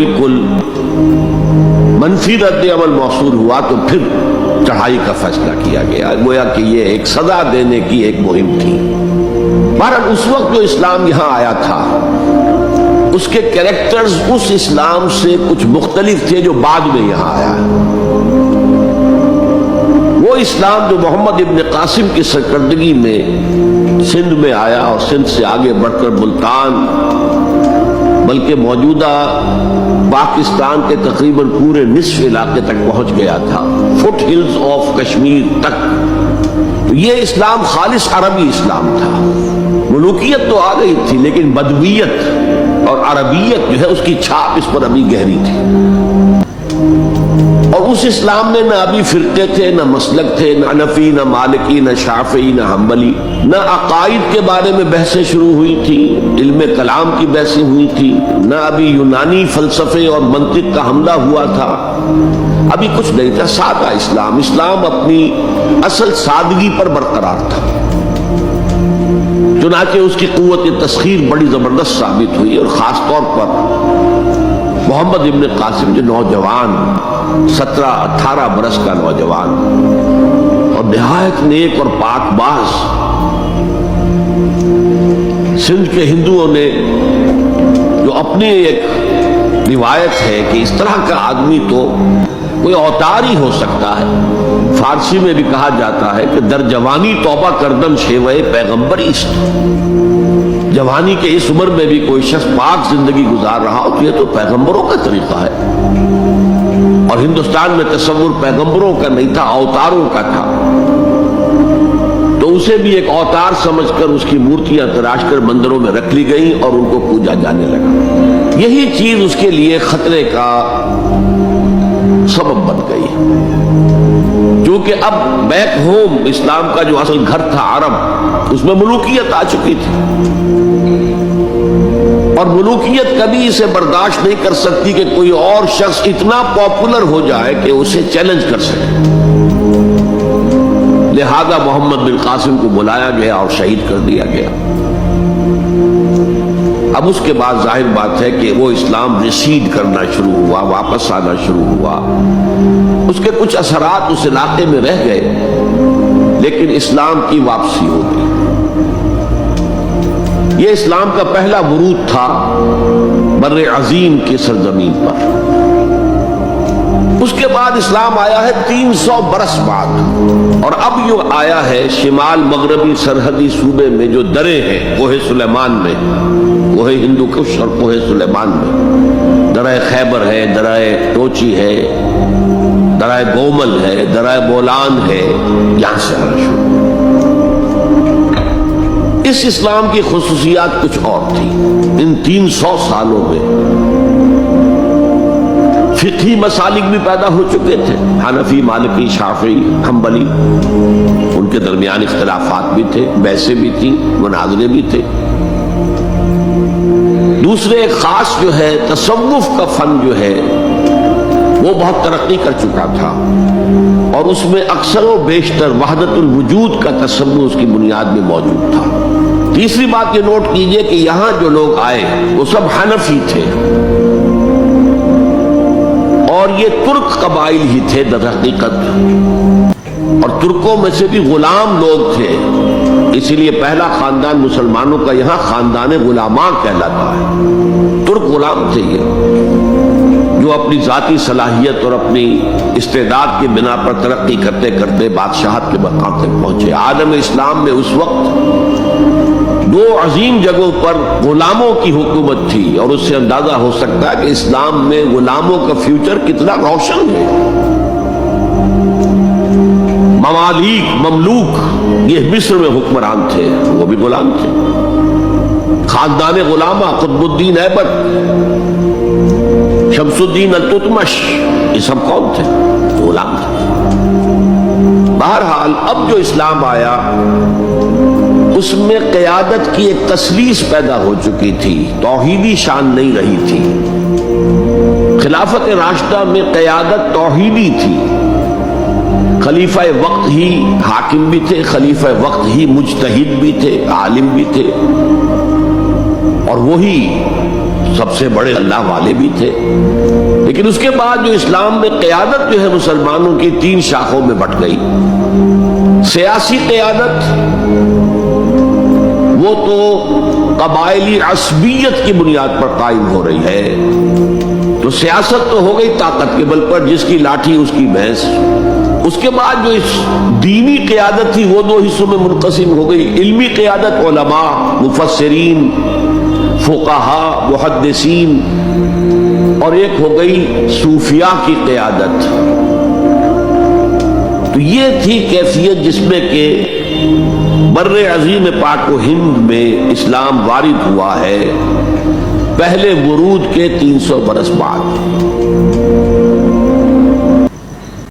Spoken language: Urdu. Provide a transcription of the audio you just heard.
بالکل منفی رد عمل موصول ہوا تو پھر چڑھائی کا فیصلہ کیا گیا، گویا کہ یہ ایک سزا دینے کی ایک مہم تھی۔ بہرحال اس وقت جو اسلام یہاں آیا تھا اس کے کریکٹرز اس اسلام سے کچھ مختلف تھے جو بعد میں یہاں آیا۔ وہ اسلام جو محمد ابن قاسم کی سرکردگی میں سندھ میں آیا اور سندھ سے آگے بڑھ کر ملتان بلکہ موجودہ پاکستان کے تقریباً پورے نصف علاقے تک پہنچ گیا تھا، فٹ ہلز آف کشمیر تک، تو یہ اسلام خالص عربی اسلام تھا۔ ملوکیت تو آ گئی تھی لیکن بدویت اور عربیت جو ہے اس کی چھاپ اس پر ابھی گہری تھی، اور اس اسلام میں نہ ابھی فرقے تھے، نہ مسلک تھے، نہ حنفی، نہ مالکی، نہ شافعی، نہ حنبلی، نہ عقائد کے بارے میں بحثیں شروع ہوئی تھی، علم کلام کی بحثیں ہوئی تھی، نہ ابھی یونانی فلسفے اور منطق کا حملہ ہوا تھا، ابھی کچھ نہیں تھا، سادہ اسلام۔ اسلام اپنی اصل سادگی پر برقرار تھا، چنانچہ اس کی قوت تسخیر بڑی زبردست ثابت ہوئی، اور خاص طور پر محمد ابن قاسم جو نوجوان 17-18 برس کا نوجوان اور نہایت نیک اور پاک باز، سندھ کے ہندوؤں نے جو اپنی ایک روایت ہے کہ اس طرح کا آدمی تو کوئی اوتار ہی ہو سکتا ہے، فارسی میں بھی کہا جاتا ہے کہ در جوانی توبہ کردن شیوے پیغمبر است، جوانی کے اس عمر میں بھی کوئی شخص پاک زندگی گزار رہا ہو تو یہ تو پیغمبروں کا طریقہ ہے، اور ہندوستان میں تصور پیغمبروں کا نہیں تھا، اوتاروں کا تھا، تو اسے بھی ایک اوتار سمجھ کر اس کی مورتیاں تراش کر مندروں میں رکھ لی گئیں اور ان کو پوجا جانے لگا۔ یہی چیز اس کے لیے خطرے کا سبب بن گئی، کیونکہ اب بیک ہوم اسلام کا جو اصل گھر تھا عرب، اس میں ملوکیت آ چکی تھی، اور ملوکیت کبھی اسے برداشت نہیں کر سکتی کہ کوئی اور شخص اتنا پاپولر ہو جائے کہ اسے چیلنج کر سکے، لہذا محمد بن قاسم کو بلایا گیا اور شہید کر دیا گیا۔ اب اس کے بعد ظاہر بات ہے کہ وہ اسلام ریسیڈ کرنا شروع ہوا، واپس آنا شروع ہوا، اس کے کچھ اثرات اس علاقے میں رہ گئے، لیکن اسلام کی واپسی ہو گئی۔ یہ اسلام کا پہلا ورود تھا بر عظیم کی سرزمین پر۔ اس کے بعد اسلام آیا ہے 300 برس بعد، اور اب یہ آیا ہے شمال مغربی سرحدی صوبے میں جو درے ہیں، کوہ سلیمان میں، کوہ ہندو کش اور کوہ سلیمان میں، درہ خیبر ہے، درہ ٹوچی ہے، درہ گومل ہے، درہ بولان ہے، یہاں سے آنا شروع۔ اس اسلام کی خصوصیات کچھ اور تھی۔ ان 300 سالوں میں فقہی مسالک بھی پیدا ہو چکے تھے، حنفی، مالکی، شافعی، حنبلی، ان کے درمیان اختلافات بھی تھے، بحثیں بھی تھیں، مناظرے بھی تھے۔ دوسرے ایک خاص جو ہے تصوف کا فن جو ہے وہ بہت ترقی کر چکا تھا، اور اس میں اکثر و بیشتر وحدت الوجود کا تصور اس کی بنیاد میں موجود تھا۔ تیسری بات یہ نوٹ کیجئے کہ یہاں جو لوگ آئے وہ سب حنفی تھے، اور یہ ترک قبائل ہی تھے در حقیقت، اور ترکوں میں سے بھی غلام لوگ تھے، اسی لیے پہلا خاندان مسلمانوں کا یہاں خاندان غلامان کہلاتا ہے۔ ترک غلام تھے یہ، جو اپنی ذاتی صلاحیت اور اپنی استعداد کی بنا پر ترقی کرتے کرتے بادشاہت کے مقام تک پہنچے۔ عالم اسلام میں اس وقت 2 عظیم جگہوں پر غلاموں کی حکومت تھی، اور اس سے اندازہ ہو سکتا ہے کہ اسلام میں غلاموں کا فیوچر کتنا روشن ہے۔ ممالک، مملوک، یہ مصر میں حکمران تھے، وہ بھی غلام تھے۔ خاندان غلامہ، قطب الدین ایبک، شمس الدین التتمش، یہ سب کون تھے؟ غلام تھے۔ بہرحال اب جو اسلام آیا اس میں قیادت کی ایک تسلیس پیدا ہو چکی تھی، توحیدی شان نہیں رہی تھی۔ خلافت راشدہ میں قیادت توحیدی تھی، خلیفہ وقت ہی حاکم بھی تھے، خلیفہ وقت ہی مجتہد بھی تھے، عالم بھی تھے، اور وہی سب سے بڑے اللہ والے بھی تھے، لیکن اس کے بعد جو اسلام میں قیادت جو ہے مسلمانوں کی 3 شاخوں میں بٹ گئی۔ سیاسی قیادت وہ تو قبائلی عصبیت کی بنیاد پر قائم ہو رہی ہے، تو سیاست تو ہو گئی طاقت کے بل پر، جس کی لاٹھی اس کی بھینس۔ اس کے بعد جو اس دینی قیادت تھی وہ 2 حصوں میں منقسم ہو گئی، علمی قیادت علماء، مفسرین، فقہاء، محدثین، اور ایک ہو گئی صوفیاء کی قیادت۔ تو یہ تھی کیفیت جس میں کہ بر عظیم پاک و ہند میں اسلام وارد ہوا ہے پہلے ورود کے 300 برس بعد۔